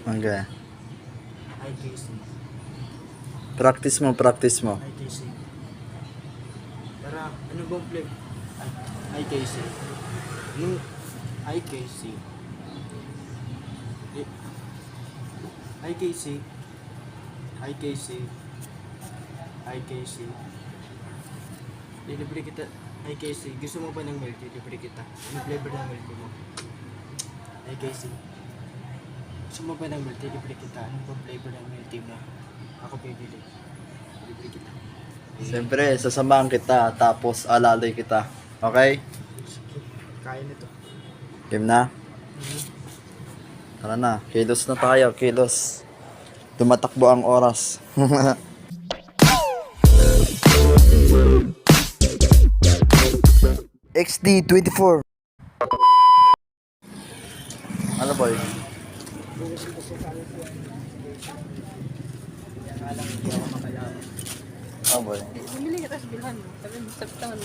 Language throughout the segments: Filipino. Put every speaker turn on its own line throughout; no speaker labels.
Okay.
IKC.
Practice mo.
IKC. Para, ano bang play? IKC. Yung IKC. IKC. IKC. IKC. Delivery kita. IKC. Gusto mo ba ng milk tea? Delivery kita. Ano flavor ng milk tea mo? IKC. Gusto mo ba ng milk tea? Delivery kita. Ano ba flavor ng milk tea mo? Ako bibili. Delivery kita.
Siyempre, sasamahan kita, tapos alalay kita. Okay?
Kaya nito.
Game na? Tara na, kilos na tayo, kilos. Tumatakbo ang oras. XD24. Ano boy? Oh boy.
Bumili ka tapos bilhan mo. Sabi mo, sabi taon mo.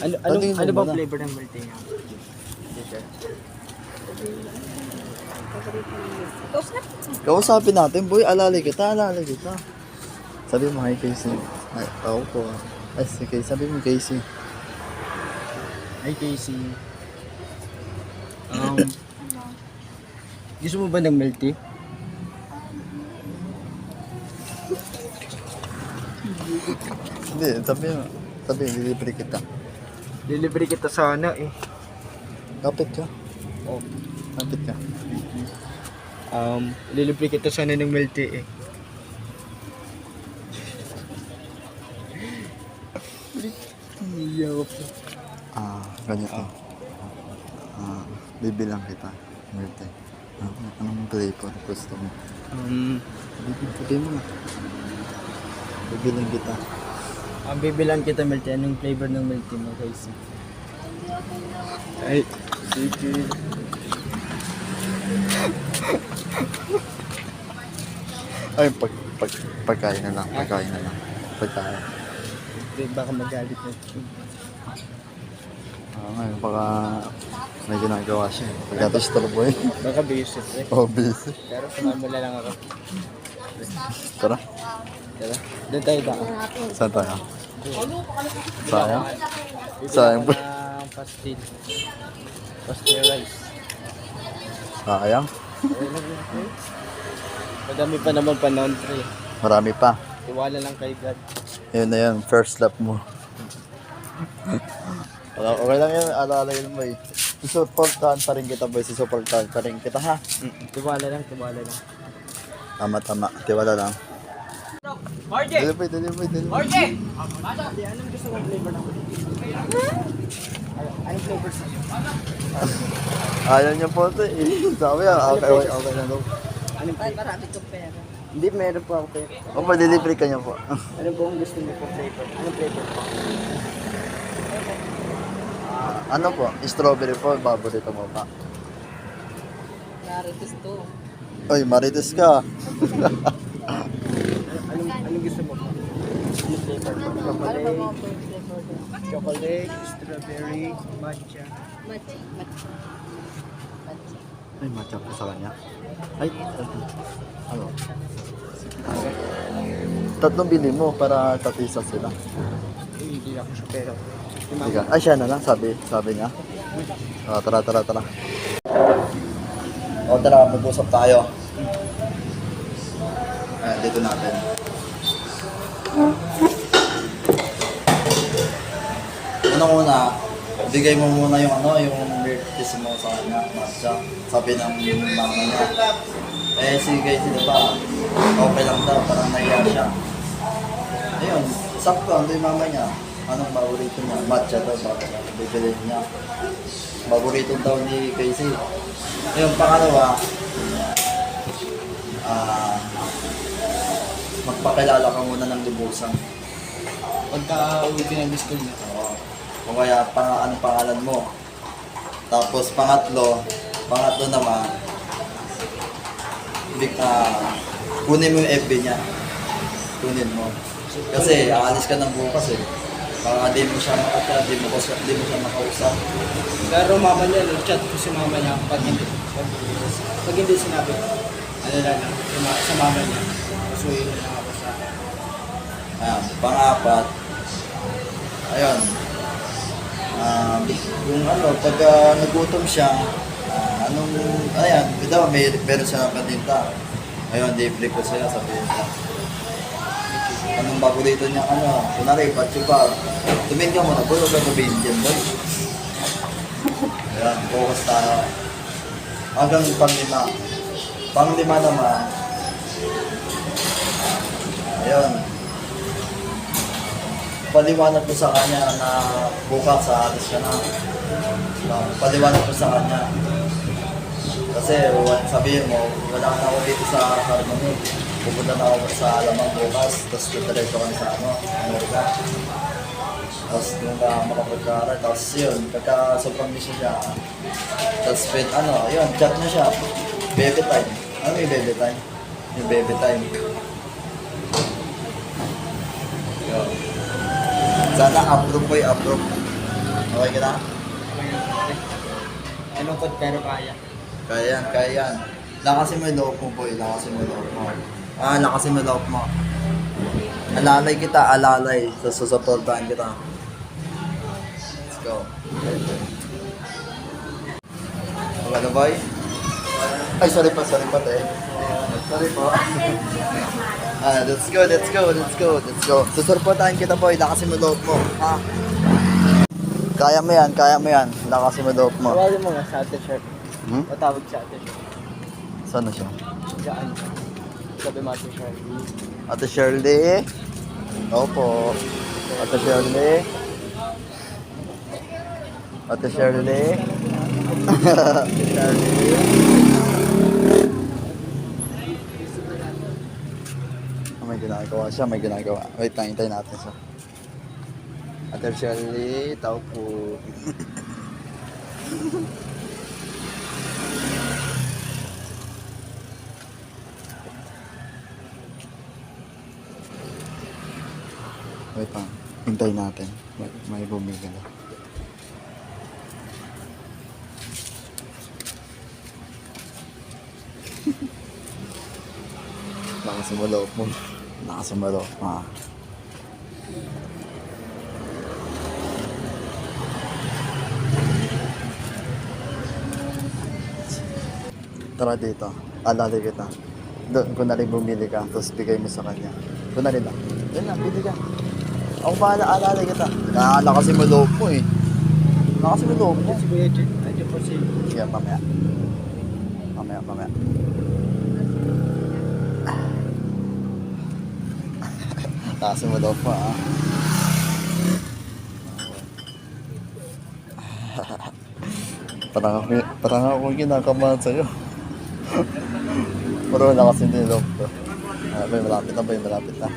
Ano ba flavor ng milk tea niya? Teacher.
Kausap.
Kausapin natin boy, alalay kita. Sabi mo, hi Casey. Ay, ako po. Ay, si Casey. Sabi mo, Casey.
IKC. Gusto mo ba ng milk tea?
Hindi, sabi mo. Sabi, delivery kita.
Delivery kita sana eh.
Kapit ka.
Oh.
Kapit ka.
Delivery kita sana ng milk tea eh. Iyak.
Ganito. Bibilang kita. Mirte. Anong flavor gusto mo? Sabi mo na. Bibilang kita.
Ang bibilan kita milk tea. Anong flavor ng milk tea mo, Casey? Ay, sige.
Ay, pagkain na lang. Pagkain.
Baka magalit na.
Ngayon, baka may ginagawa siya. Pagkatestorbo eh.
Baka busy eh.
Oh, busy.
Pero sumamula lang ako.
Tara.
Tara. Doon tayo ba?
Saan tayo? Sayang. Sayang po.
Pastil. Pasteurize.
Sayang.
Madami pa naman panahon pre.
Marami pa.
Tiwala lang kay God.
Yun na yun. First lap mo. Okay lang yun. Alalay mo eh. Susuportahan pa rin kita boy. Susuportahan pa rin kita ha.
Tiwala lang.
Tama. Tiwala lang.
RJ!
Delivery.
RJ! Anong gusto mong flavor ng anong flavor sa'yo?
Ayaw niya po ito eh. Sabi okay na daw.
Anong flavor?
Marami kong pera.
Hindi, meron po ako flavor.
O pa-delivery ka niya po.
Ano po ang gusto niyo po flavor? Anong flavor po?
Ano po? Strawberry po. Paborito mo pa.
Naritis to.
Oy, marites ka.
Anong gusto mo po? Anong flavor po?
Ano ba
Chocolate,
mga flavor doon?
chocolate, strawberry, matcha.
Matcha.
Ay, matcha po sa kanya. Ay, ano? Tatlong bili mo para tatisa sila.
Hindi ako sa pera.
Sige. Ay, siya na lang, sabi niya. Tara. O, tara, mag-usap tayo. Dito natin. Unang-una, bigay mo muna yung milk tea mo sa kanya, matcha. Sabi ng mama niya. Sige, sila pa. Okay lang daw, parang nahiya siya. Ayun, sakto, ando yung mama niya. Anong paborito niya? Matcha daw, bakit bibili niya. Paborito daw ni Casey. Ayun, pangalawa, magpakilala ka muna ng lubusan.
Pagka-uwi ka ng school niya.
Oo. O kaya, anong pangalan mo? Tapos, pangatlo naman, kunin mo yung FB niya. Kunin mo. Kasi, aalis ka ng bukas eh. Baka di mo siya makata, di mo siya makausap.
Pero mama niya, chat ko si mama niya pag hindi sinabi. ano lang, sa mama niya. Pasuyin na lang ako sa...
Ayan, pang-apat. Ayun. Yung ano, pag nagutom siya, ayan, ito, meron siya ng paninta. Ayun, di-flip ko sila sa paninta. Anong paborito niya, kunwari, patsyupag. Tumingin ka muna, bulog ka sabihin dyan, boy. Ayan, focus tayo. Hanggang pang-lima. Pang-lima naman. Ayun. Paliwanag ko sa kanya na bukas sa alis ka na. Paliwanag ko sa kanya. Kasi sabihin mo, wala na ako dito sa harmony. Pupunta na ako sa alamang bukas, tapos tutuloy ko kami sa Amerika. Tapos nung makapagkaral, tapos yun, pagka sobrang mission niya, tapos yun, chat na siya. Baby time. Ano yung baby time? Yung baby time. Yun. Sana approve ko yung approve. Okay ka na?
Malungkot pero kaya.
Kaya yan. Lakasin mo yung loob mo, boy. Lakasin mo yung loob mo. Lakasin mo yung loob mo. Alalay kita, alalay. Susuportahan kita. Let's go. Okay na, boy? Ay, sorry pa, te. Sorry po. Let's go. Susuportahan kita, boy. Lakasin mo yung loob mo. Ha? Kaya mo yan. Lakasin mo yung loob mo.
Tawagin mo nga sa ate shirt. Tatawag sa ate shirt.
Saan na siya?
Saan? Sabi mo ate shirt.
Ate Shirley. Opo. Ate Shirley. Ate Shirley. Ate Shirley. May ginagawa. Wait lang, hintayin natin siya. Ate Shirley, tao po. Wait lang, hintayin natin. May bumigil na. Nakasumulok mo. Tara dito. Alali kita. Doon, kunwari bumili ka, tapos bigay mo sa kanya. Kunwari lang. Yan lang, bili ka. Ako bahala, alali kita. Lakasin mo loob mo eh. Lakasin mo loob mo.
Si Kuya Jen, nandiyan po si...
Sige, mamaya. Lakasin mo loob mo ah. Parang ako kinakabahan sa'yo. Pero lakasin din yung loob ko. Boy, malapit na.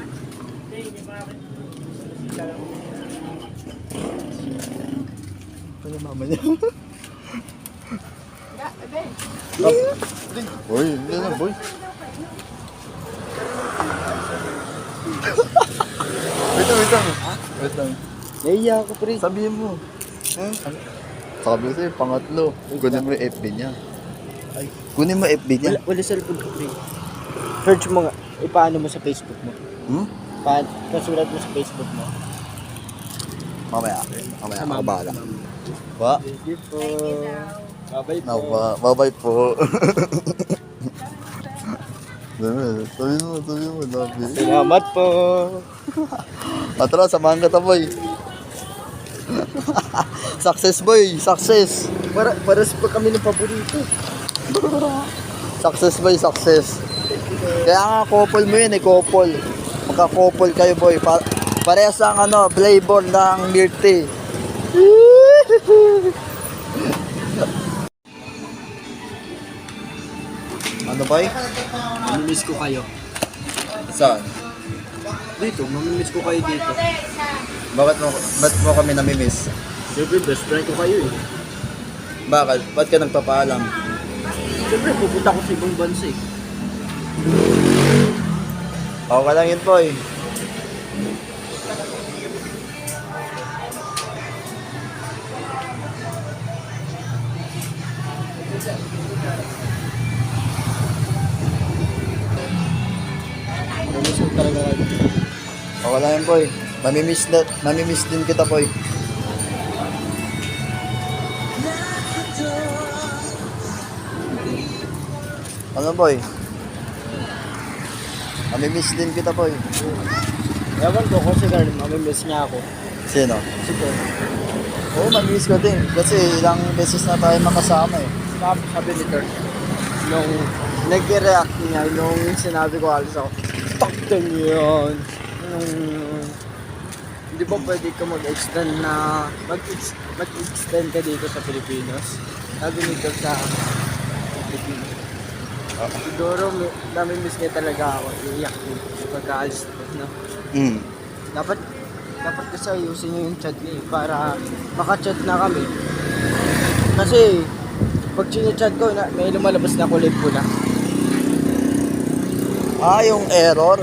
Ano mama niya? Boy, hindi na boy. Wait lang.
Naiya ako, pre.
Sabihin mo. Sabi ko sa'yo, pangatlo. Kunin mo yung FB niya. Kunin mo FB niya.
Wala cellphone ko, pre. Search mo nga. Ipaano mo sa Facebook mo? Pasulat mo sa Facebook mo.
Mamaya.
Sa
Ako
mama.
bahala. Ba?
Thank you po. Bye-bye po.
Bye-bye po. Sabi mo, love you.
Salamat po.
Tara, samahan ka ta, boy. Success, boy. Success.
Para sa kami ng paborito.
Success. Kaya nga, couple mo yun couple. Magka-couple kayo, boy. Parehas ang flavor ng milk tea. Ano, boy?
Mamimiss ko kayo.
Saan?
Dito, mamimiss ko kayo dito.
Ba't mo kami namimiss?
Siyempre, best friend ko kayo eh.
Bakit? Ba't ka nagpapaalam?
Siyempre, pupunta ko sa ibang bansa eh.
Okay lang yun, boy.
talaga kayo.
O wala yan, boy. Mamimiss din kita, boy. Ano, boy? Mamimiss din kita, boy.
Ewan ko kung si Carl, mamimiss niya ako.
Sino?
Siguro.
Oo, mamimiss ko din. Kasi ilang beses na tayo makasama eh.
Sabi ni Carl, nung nag-react niya, nung sinabi ko alis ako, takta niyo yun. Hindi ba pwede ka mag-extend na, mag-extend ka dito sa Pilipinas? Sabi ni Carl sa Pilipinas. Siguro, namimiss niya talaga ako. Iiyak niya pagka-alis ko, no? Dapat kasi ayusin niyo yung chat niya para maka-chat na kami. Kasi, pag chat ko, may lumalabas na kulay pula.
Yung error.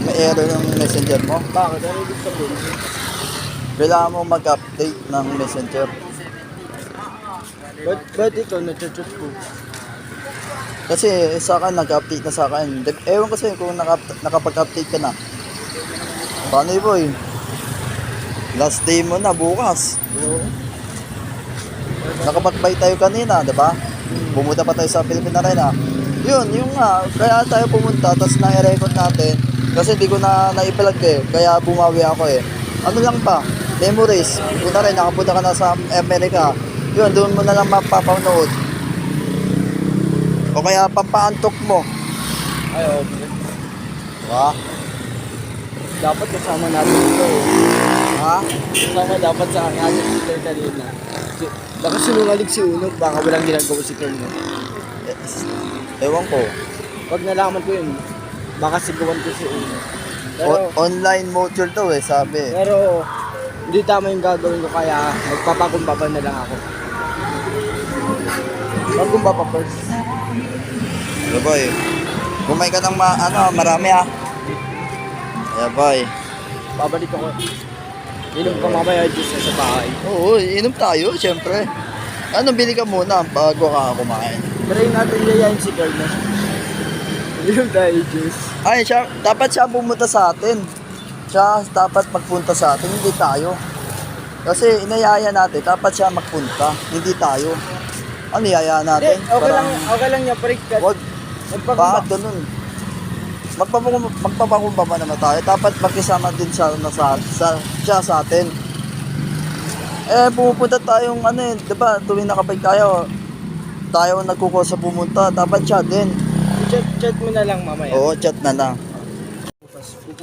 May error yung messenger mo.
Bakit? Ano ibig sabihin?
Kailangan mo mag-update ng messenger.
Ba't ikaw na-chat ko?
Kasi sa akin, nag-update na sa akin. Ewan kasi kung nakapag-update ka na. Paano yun, boy? Last day mo na, bukas.
Oo.
Nakapag-buy tayo kanina, di ba? Pumunta pa tayo sa Philippine Arena. Yun, yung nga. Kaya tayo pumunta, tapos na-record natin. Kasi di ko na naipalag eh. Kaya bumawi ako eh. Ano lang ba? Memories. Kung na rin, nakapunta ka na sa Amerika. Yun, doon mo na lang mapapanood. O kaya pampaantok mo.
Ay, okay.
Diba?
Dapat kasama natin ito eh.
Ha?
Kasama dapat sa natin ito kanina. Baka sinungalig si Unok, baka walang ginagawa si Colonel.
Ewan ko.
Pag nalaman ko yun, baka sigawan ko si Unok. Pero,
Online module to eh, sabi.
pero hindi tama yung gagawin ko kaya magpapakumbaba na lang ako. Magkumbaba first.
Hello boy. Kumain ka ng marami ah. Yeah boy.
Babalik ako. Inom ka mamaya juice sa bahay.
Oo, inom tayo, syempre. Anong bili ka muna bago ka kumain?
Try natin yayain si Carl na. Inom tayo juice.
Ay, dapat siya pumunta sa atin. Siya dapat magpunta sa atin, hindi tayo. Kasi inayaya natin, dapat siya magpunta, hindi tayo. Ano yaya
Hindi,
natin?
okay lang niya, parik ka.
Wag, bakit ganun? Magpapakumbaba naman tayo. Dapat magkisama din siya siya sa atin. Pumupunta tayong di ba, tuwing nakabike tayo nagkukuha sa pumunta, dapat siya din.
Chat mo na lang mamaya.
Oo, chat na lang.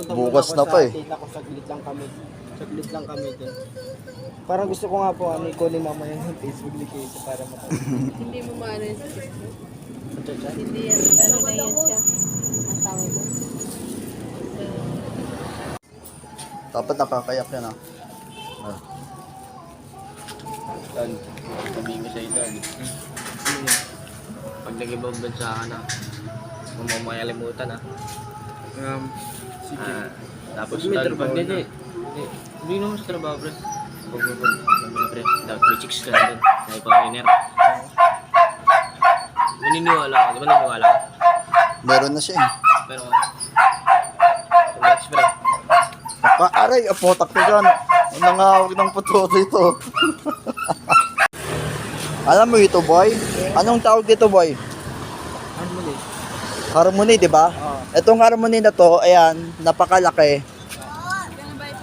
Bukas na pa eh.
Ako, saglit lang kami. Saglit lang kami din. Parang gusto ko nga po, ikunin mamaya yung Facebook location para matawag.
Hindi mo maano yung Facebook.
Chat.
Hindi yan. Ano na yan siya? Ang tawag mo.
Dapat nakakayak yan ah.
Tol, sabihin ko sa'yo tol. Pag nag-ibang bansa ka na, huwag mo makalimutan ah.
Sige.
Tapos
Pag may
tol,
trabaho
pag
na.
hindi naman sa trabaho pre. Pag pre, dapat may chicks ka na dun. May pang-iner. Naniniwala ka, di ba naniniwala ka?
Meron na siya eh.
Pero, congrats pre.
Aray, apotak ko dyan. Nangawag ng puto dito. Alam mo ito, boy? Anong tawag dito, boy?
Harmony.
Harmony, di ba?
Oo.
Itong harmony na to, ayan, napakalaki.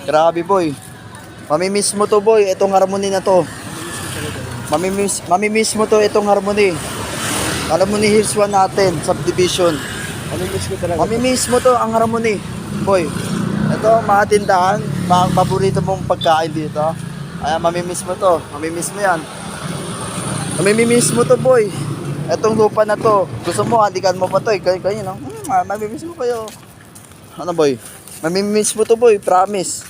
Grabe, boy. Mamimiss mo to, boy, itong harmony na to. Mamimiss mo to, itong harmony. Harmony Hills 1 natin, subdivision.
Mamimiss ko talaga.
Mamimiss mo to, ang harmony, boy. Ito, mga tindahan, mga paborito mong pagkain dito. Ayan, mamimiss mo to. Mamimiss mo yan. Mamimiss mo to, boy. Itong lupa na to. Gusto mo, halikan mo pa to. Kayo, no? Mamimiss mo kayo. Ano, boy? Mamimiss mo to, boy. Promise.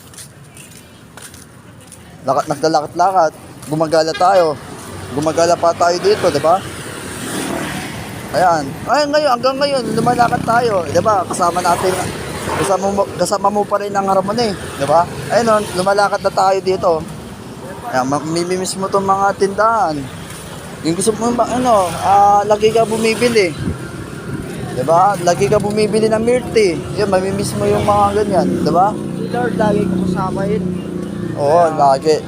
Naglalakad-lakad. Gumagala tayo. Gumagala pa tayo dito, di ba? Ayan. Ay, ngayon, hanggang ngayon, lumalakad tayo. Di ba? Kasama natin. Kasama mo pa rin ang harmony, di ba? Ayun, lumalakad na tayo dito. Ayan, mamimiss mo itong mga tindahan. Yung gusto mo ba, lagi ka bumibili. Diba? Lagi ka bumibili ng milk tea. Yan, mamimiss mo yung mga ganyan. Diba?
Si Lord, lagi ko kasama yun.
Oo, lagi.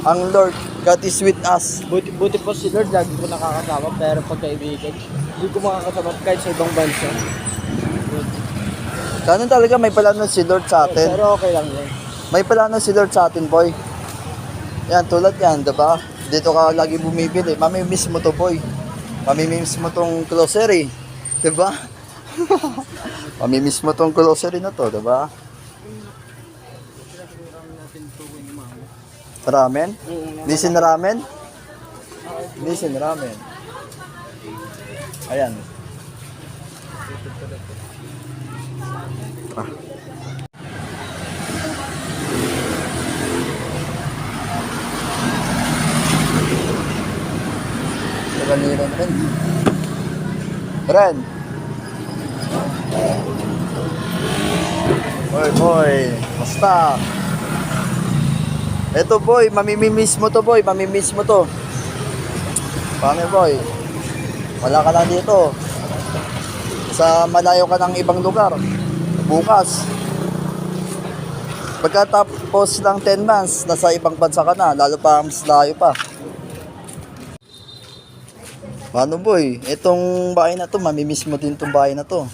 Ang Lord, God is with us.
Buti po si Lord, lagi ko nakakasama. Pero pagkaibigan, hindi ko makakasama kahit sa ibang bansa.
Ganun talaga, may plano si Lord sa atin.
Pero okay lang yun.
May plano si Lord sa atin, boy. Yan, tulad yan, diba? Dito ka lagi bumibili. Mamimiss mo to, boy. Mamimiss mo tong grocery. Diba? Mamimiss mo tong grocery na to, diba? Ramen? Lisin ramen? Lisin ramen. Ayan. Ah. Ren, Ren. Ren. Boy, boy. Basta. Eto boy, mamimiss mo to boy, mamimiss mo to. Paano boy? Wala ka lang dito. Sa malayo ka ng ibang lugar. Bukas. Pagkatapos ng 10 months, nasa ibang bansa ka na, lalo pa mas layo pa. Paano boy? Itong bahay na to, mamimiss mo din itong bahay na to.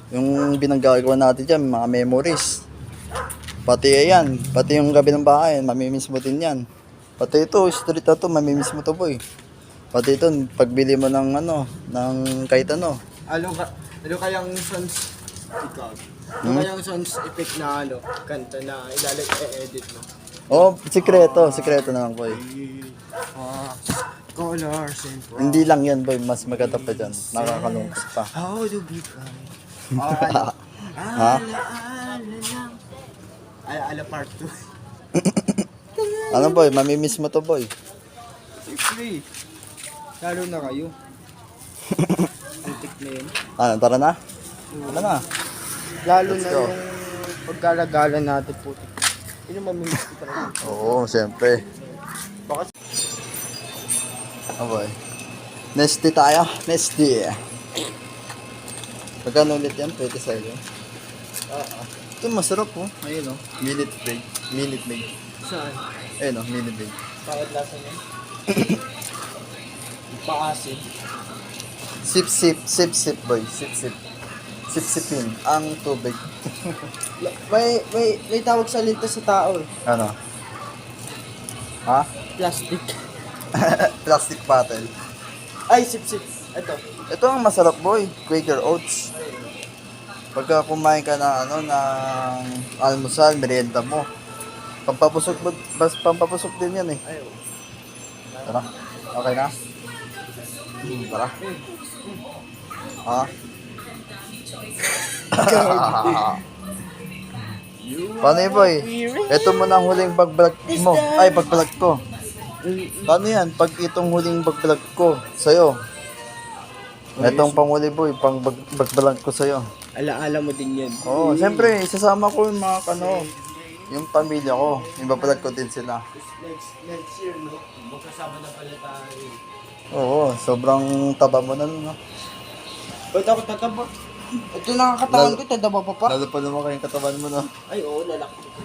Yung binanggagawa natin dyan, mga memories. Pati yan, pati yung gabi ng bahay, mamimiss mo din yan. Pati ito, street na to, mamimiss mo to boy. Pati ito, pagbili mo ng ano, ng kahit ano.
Ano kayang sounds ikaw? Ano kayang sounds effect na ano, kanta na edit mo?
Oh, sikreto na lang boy.
Colors and
Hindi lang yan boy, mas maganda pa dyan. Nakakalungkot pa.
how to be fine.
Ha?
Ala part 2.
Ano boy, mamimiss mo to boy.
Siyempre. Lalo na kayo. Antik na yun.
Ano, tara na? Tara na.
Lalo
Let's
na
go.
yung paggalagalan natin puti. Yun yung mamimiss ko talaga.
Oo, siyempre.
Baka
Oh boy. Nesty tayo. Nesty. Magkano ulit yan? 20 sa'yo. Ito masarap oh. Ayun oh. Minute maid. Minute maid.
saan?
Ayun oh, minute maid.
Bakit lasa niya? Paasin.
Sip sip. Sip sip boy. Sip sip. Sip sipin. Ang tubig.
May tawag sa lintas sa tao eh.
Ano? Ha?
Plastic.
Plastic bottle.
Ay, sip-sip. Ito.
Ito ang masarap boy. Quaker Oats. Pagka kumain ka ng ano, ng almusal, merienda mo. Pampapusok din yan eh.
Ayaw.
Tara. Okay na? Tara. Ha? Paano yun boy? Ito mo na ang huling pag-vlog mo. Ay, pag-vlog ko. Paano yan? Pag itong huling pag-vlog ko sa'yo. Itong panghuli boy, pang pag-vlog ko sa'yo.
Alaala mo din yan.
Oo, siyempre, isasama ko yung mga ano, yung pamilya ko. Ibablog ko din sila.
Next year, no? Magkasama na pala tayo.
Oo, sobrang taba mo na, no?
Ba't ako tataba? Ito nakakatawan ko, tataba pa pa.
Lalo pa naman kayong katawan mo, no?
Ay, oo, lalaki ko.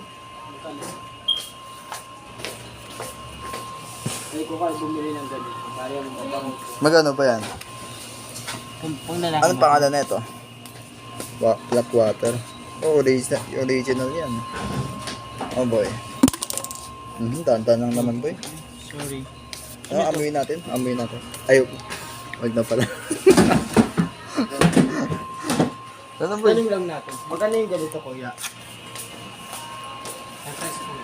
Ay, ko kayo bumili ng ganito. Kaya mo mabango ko.
Magano ba yan?
Pang lalaki.
Anong pangalan na ito? Black water. Oh, original yan. Oh boy. Dandan lang naman boy.
Sorry.
Ano, amuyin natin? Amuyin natin. Ayok. Wag na pala. Ano boy?
Tanong lang natin. Magkano yung ganito, kuya? Ang price ko.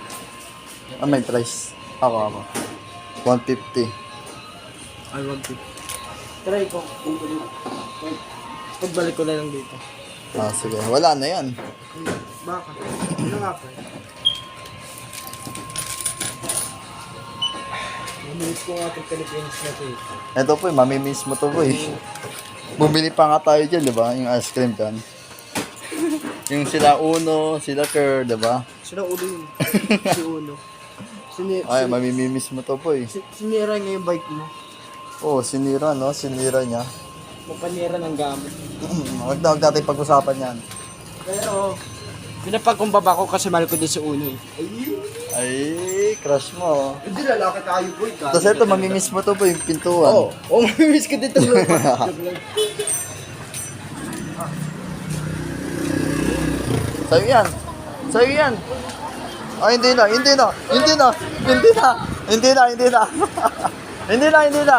Ah, may price. Ako. 150.
Ay, wag ko. Try ko. Pagbalik ko na lang dito.
Ah, sige. Wala na yan.
Baka. Ano nga pa? Namiss ko nga itong Philippines na ito eh.
Ito po, mamimiss mo to boy. Bumili pa nga tayo dyan, di ba? Yung ice cream dyan. Yung sila Uno, sila Kerr, di ba?
Sino ulo yun? Si Uno.
Ay, mamimiss mo to boy.
Sinira niya yung bike mo.
Oh, sinira no? Sinira niya.
mapanira ng gamit.
Huwag natin pag-usapan yan.
Pero, pinapagkumbaba ko kasi mahal ko din si Uno eh.
Ay, crush mo.
Hindi, lalaki tayo boy.
Tapos ito, mamimiss mo to po yung pintuan.
Oo, mamimiss ko dito.
Sa'yo yan. Sa'yo yan. Ay, hindi na. Hindi na. Hindi na. Hindi na. Hindi na. Hindi na. Hindi na.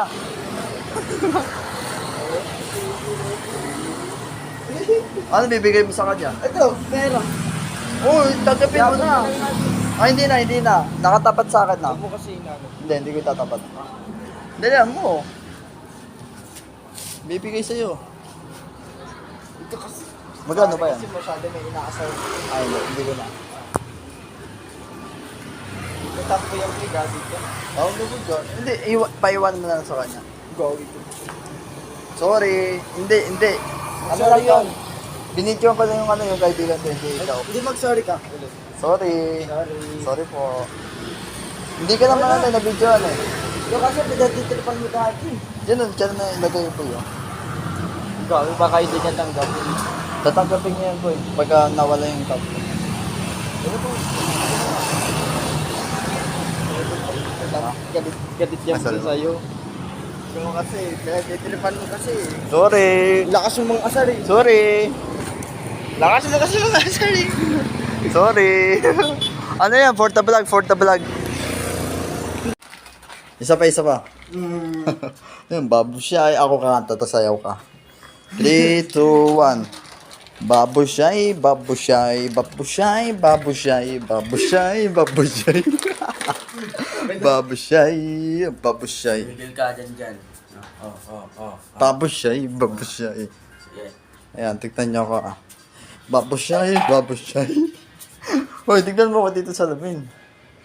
Ano bibigay mo sa kanya?
Ito, pera.
Oh, tagapin mo na. Ay, hindi na. Nakatapat sa akin na.
Huwag mo kasi inano.
Hindi ko tatapat. Dalihan mo. Bibigay sa'yo.
Ito kasi.
Magkano ba yan?
Kasi masyado may inaasar.
Ay, hindi ko na.
Natampo yung gamit ko.
Oh, lubog ka. Hindi, paiwan mo na lang sa kanya.
Gawin ko.
Sorry. Hindi. Ano lang yun? Binidyo ko lang yung kaibigan ko, hindi ikaw.
Hindi mag-sorry ka. Ulit.
Sorry.
Sorry.
Sorry po. Hindi ka naman natin na-videoan eh.
Yung kasi pinatitripan mo dati.
Diyan na ilagay po yun.
Gawin, baka hindi niya tanggapin.
Tatanggapin niya yan po eh. Pagka nawala yung cup.
Ano po? Galit yan
Asal
po
mo.
sa'yo. Yung kasi, pinatitripan mo kasi.
Sorry.
Lakas yung mga asar eh.
Sorry.
Lakas mo kasi mga asar eh.
Sorry. Ano yan? For the vlog. Isa pa. Yan, babusyay. Ako kakanta, tas sayaw ka. 3, 2, 1. Babusyay. Babusyay.
Bigil ka dyan.
Babusyay.
Sige.
Ayan, tignan niyo ako ah. Babusyay. Hoy, tignan mo ako dito sa lamin.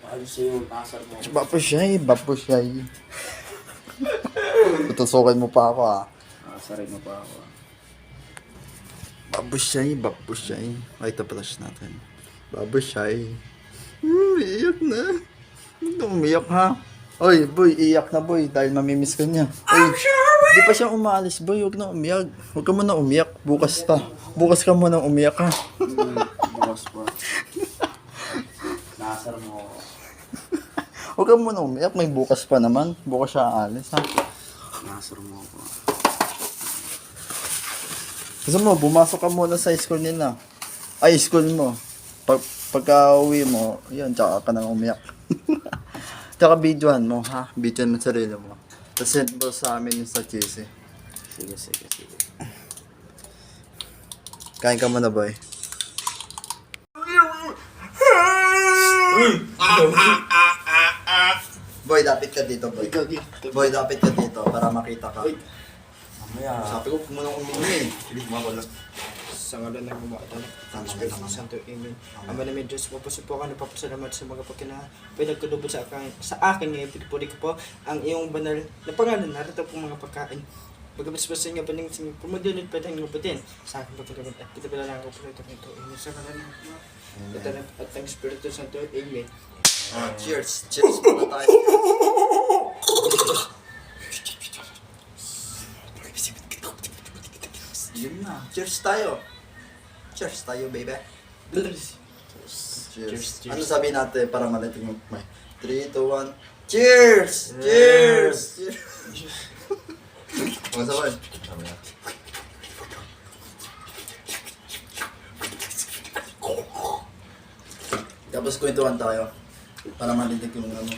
Ayos sa'yo, nakasar mo.
Babusyay. Tutusukin mo pa ako ah.
Nakasarin mo pa ako.
Babusyay. Ay, ito-flash natin. Babusyay. Iyak na. Umiyak ha. Oy, boy, iyak na boy dahil mamimiss ka niya. Oy, di pa siya umaalis boy, huwag na umiyak. Huwag ka muna umiyak, bukas pa. Bukas ka muna umiyak ha.
Bukas pa. Nakasar mo ako.
Huwag ka muna umiyak, may bukas pa naman. Bukas siya aalis ha.
Nakasar mo ako.
Gusto mo, bumasok ka muna sa school nila. Ay, school mo. Pagka uwi mo, yun, tsaka ka nang umiyak. Tsaka videohan mo, ha? Videohan mo sarili mo. Tapos send mo sa amin yung sa cheesy.
Sige.
Kain ka muna, boy. Boy, dapit ka dito, boy. Boy, dapit ka dito para makita ka.
Mamaya.
Sabi ko, kumunang umihi. Hindi mo
Sa ngalan ng umakata ng Espiritu Santo, Amen. Ama namin Diyos, mapusupo ka, napapasalamat sa mga pagkina pinagkulubot sa akin ngayon. Pinipuri ko po ang iyong banal na pangalan. Narito po mga pagkain. Pagkabasbas sa inyo, paning pumadunod pa tayong lupatin sa aking pagkagamit at kita pala ko po ito nito. Amen. Sa ngalan ng Ama at ng Espiritu Santo, Amen.
Cheers. Cheers muna tayo. Yun na. Cheers tayo. Cheers tayo, baby. Cheers. Ano sabihin natin para malating yung may 3, 2, 1. Cheers! Cheers! Cheers! Mga sabay. Tapos kwentuhan tayo. Para malinig yung ano.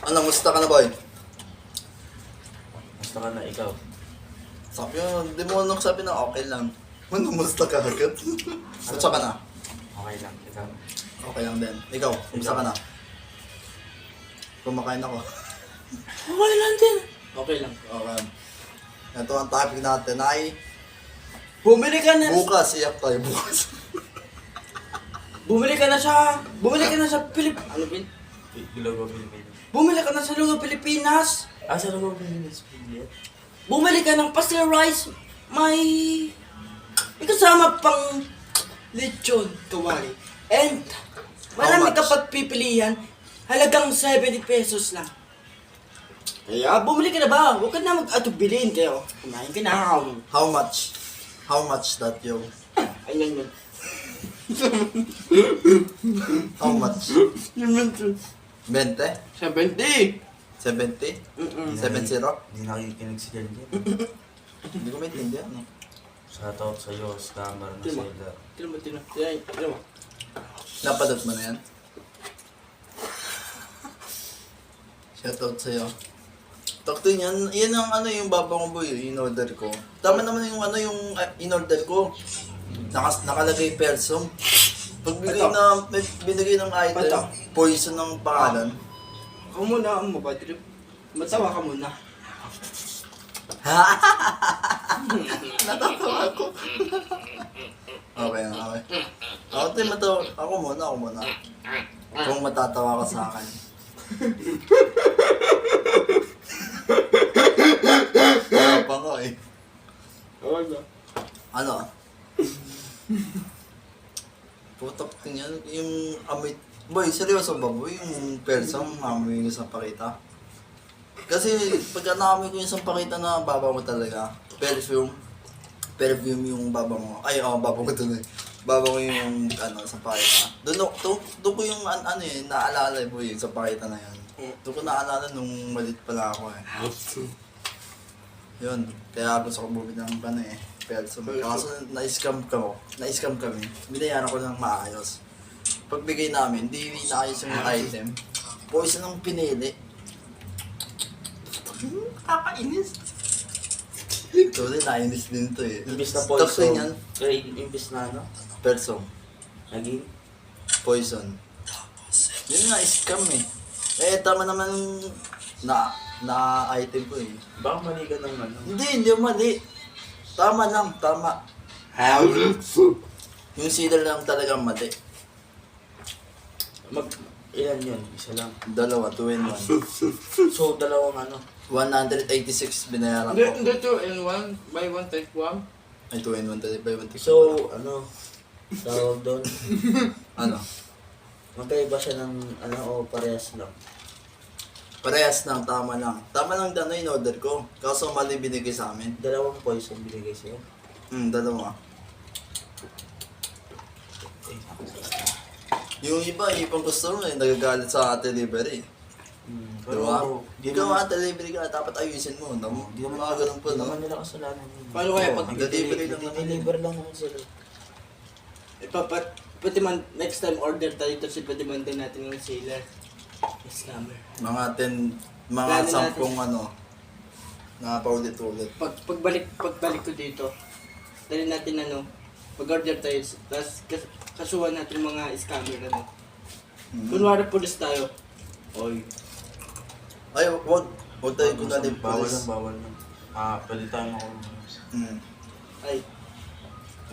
Ano, musta ka na, boy?
Basta ka na ikaw.
Sabi mo, hindi mo nang sabi na okay lang. Ano, musta ka agad? Musta ka na?
Okay lang, ikaw.
Okay lang din. Ikaw, kumusta ka na? Kumakain ako.
Okay lang din. Okay lang.
Okay. Ito ang topic natin ay
Bumili ka na.
bukas. Iyak tayo bukas.
Bumili ka na sa
Ano bin? Gilago Pilipinas.
Bumili ka na sa Lugo, Pilipinas.
Sa Lugo Pilipinas, Pilipinas.
Bumili ka ng pastel rice. May kasama pang lechon kawali. And marami
much?
ka pagpipilian. Halagang 70 pesos lang. Kaya bumili ka na ba? Huwag ka na mag-atubilin kayo. Kumain ka na.
How much? How much that yo?
Ayun yun.
How much?
Yun yun.
20?
70.
70?
Mm-mm.
70?
Hindi nakikinig si Jerry.
Hindi ko maintindihan. No?
Shoutout sa'yo, scammer na
Tino mo.
sila.
Tino mo, Tino. Tino mo.
Napadot mo na yan? Shoutout sa'yo. Takto yan. Yan ang ano yung babang boy, in-order ko. Tama naman yung ano yung in-order ko. Nakalagay persong. Pag binigay ng item,
Ito.
poison ng pangalan.
Ako muna ang mabad trip. Matawa ka muna.
Natatawa ako. Okay, okay. Ako muna. Kung matatawa ka sa akin. Wala pa nga eh.
Oo ba?
Ano? Putok yan. Yung amoy... Boy, seryoso ba boy? Yung persong amoy yung isang pakita? Kasi pagka naamoy ko yung isang pakita na baba mo talaga. Perfume yung baba mo. Ay, baba mo tuloy. Baba ko yung sa pakita. Doon ko yung naalala boy yung sa pakita na yan. Doon ko naalala nung malit pala ako eh. Yun, kaya gusto ko bumili ng persong. Kaso na-scam kami. Binayaran ko ng maayos. Pagbigay namin, hindi naayos yung item. Poison ang pinili. Kakainis. So, nainis din to eh.
Imbis na
Takto
poison.
yan.
Imbis na ano?
Persong.
Naging?
Poison. Yun nga, scam eh. Tama naman na item ko eh.
Baka mali ka ng ano?
Hindi mali. Tama lang, tama. Yung sealer lang talagang mali.
Ilan yun? Isa lang.
Dalawa, 2 in 1.
So, dalawang ano?
186 binayaran
Hindi,
ko.
2 in 1. Buy 1 take 1.
Ay, 2 in 1 talaga. Buy 1 take
So, ano? Tawag doon.
ano?
Magkaiba siya ng ano o parehas lang.
Parehas lang, tama lang. Tama lang in order ko. Kaso mali binigay sa amin.
Dalawang poison binigay sa'yo.
Dalawa. Yung ibang customer nagagalit sa delivery. Diba? Ikaw delivery ka, dapat ayusin mo. Hindi naman mga ganun po,
Hindi
no?
naman nila kasalanan yun.
Paano kaya
Oo,
pag
nag-delivery lang naman.
Deliver lang naman sila.
pwede man next time order tayo ito si pwede man din natin yung sailor. Scammer.
Mga
Plano
10 na paulit-ulit.
Pagbalik ko dito, dali natin mag-order tayo, tapos kasuhan natin mga scammer Kunwari police tayo.
Oy.
Ay, wag tayo kunwari
Bawal
police.
lang, bawal lang. Pwede tayo makulong.
Ay,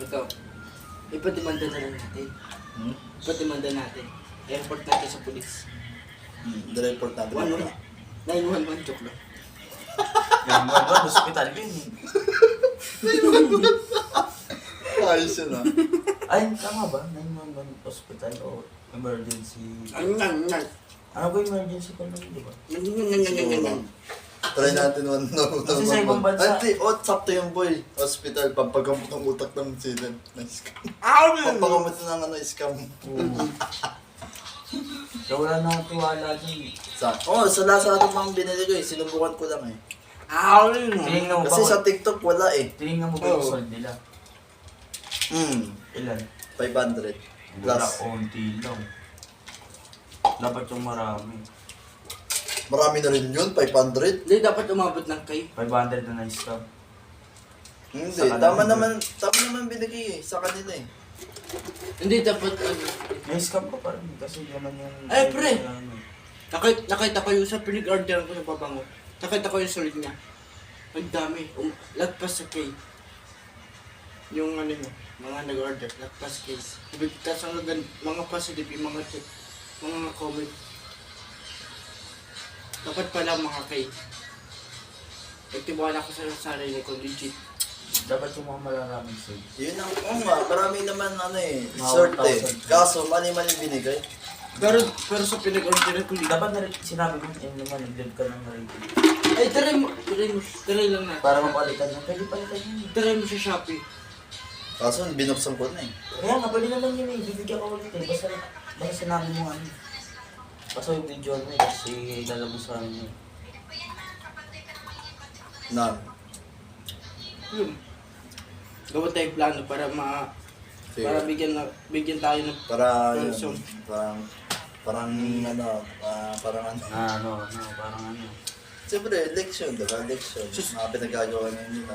ito. Ipatimanda na lang natin. Ipatimanda natin. Airport natin sa police.
The-report natin.
911 joke lang.
Yan ba? Hospital yun.
Ayos yun ah.
Ay, tama ba? 911 hospital o emergency?
Ano.
Ano ba emergency pa lang, di ba?
Try natin one.
Kasi sa ibang bansa-
Hindi, sakto yung boy. Hospital, pampagamot ng utak ng sila. Scam.
Ow!
Pampagamot ng scam.
Kaya wala na akong tiwala dun.
Sa Lazada pang binili ko eh. Sinubukan ko lang eh.
Ow!
Tinignan mo ba?
Kasi sa TikTok wala eh.
Tinignan mo ba yung sold nila? Ilan?
500.
Wala,
Plus.
konti lang. Dapat yung marami.
Marami na rin yun, 500.
Hindi dapat umabot ng kay.
500 na na-scam.
Hindi,
Sa
tama
kanila.
naman binigay eh. Sa kanila eh.
Hindi dapat
Na-scam pa rin kasi naman yung...
Ay, pre! nakita ko yung sa pinag-order ko sa babango. Nakita ko yung sulit niya. Ang dami. Lagpas sa kay. Yung niya, mga nag-order, lagpas kay. Tapos ang mga positive, yung mga comment. Dapat pala mga kay. Nagtiwala ko sa sarili ko, legit.
Dapat yung mga malaraming sale.
Yun ang, marami naman
Mga
sort eh.
1,000.
Kaso, mali-mali binigay.
Pero sa pinag-order ko, legit.
Dapat na rin, sinabi ko, naman, nag-live ka ng rating.
Ay, try lang natin.
Para mapalitan na. Pwede palitan yun.
Try mo sa Shopee.
Kaso binuksan ko na eh.
Kaya nga, pwede naman yun eh. Bibigyan ko ulit eh. Basta sinabi mo ano. Basta yung video mo eh. Kasi ilalabas sa amin eh.
Nan.
Yun. Gawa tayong plano para para bigyan tayo ng
Para
Person.
yun, parang ano, parang ano.
Parang ano.
Siyempre, election, diba? Election. Mga pinagagawa ngayon yun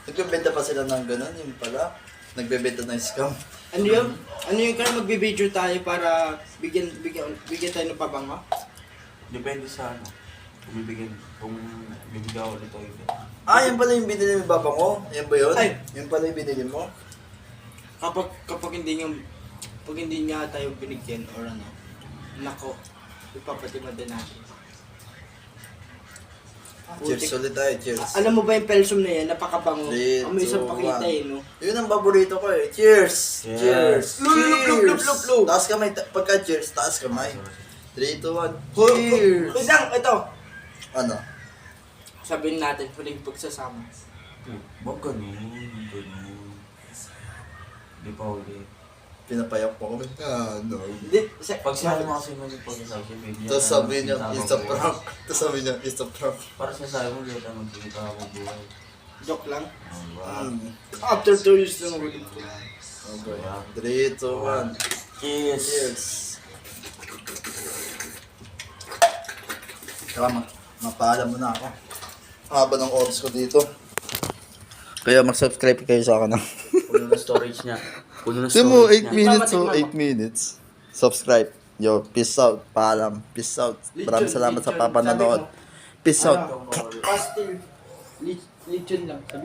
Nagbebenta pa sila ng gano'n, yung pala. Nagbebenta ng scam.
ano yun? Ano yung kaya magbibideo tayo para bigyan tayo ng pabango?
Depende sa ano. Kung bibigyan ko ulit o hindi.
Yan pala yung binili mo baba ko? Yan ba yun?
Ay!
Yan pala yung binili mo?
Kapag hindi nga tayo binigyan or ano, nako, ipapatimad din natin.
Cheers ulit tayo, cheers.
Alam mo ba yung pelsum na yan, napakabango.
3,
Ang may isang
2,
pakita
1.
eh, no?
Yun ang paborito ko eh. Cheers!
Yes.
Cheers!
Lup.
Taas kamay. Pagka cheers, taas kamay. 3, 2, 1.
Hoy,
Cheers!
wait lang, ito.
Ano?
Sabihin natin, huling pagsasama.
Huwag ganun. Di pa ulit.
Pinapayak po kami. No.
Pag sinabi mo kasi ulit pag sa social media.
Tapos sabi niya,
tama
it's a
ko yun.
prank. Tapos sabi niya, it's a prank.
Para sinasabi mo, dito magkikita ako buhay.
Joke lang.
Wow.
After 2 years na ulit.
Okay. 3, 2, 1.
Cheers!
Cheers! Kaya mapaalam mo na ako. Haba ng oras ko dito. Kaya mag-subscribe kayo sa akin.
Puno na storage niya. Puno na
Tignan mo,
storage
8
niya.
minutes,
Tignan mo.
8 minutes. Subscribe. Yo, peace out. Paalam. Peace out. Maraming salamat sa
Lechon,
papananood.
sabi mo.
Peace out.
Pastel. Lechon lang. Sabi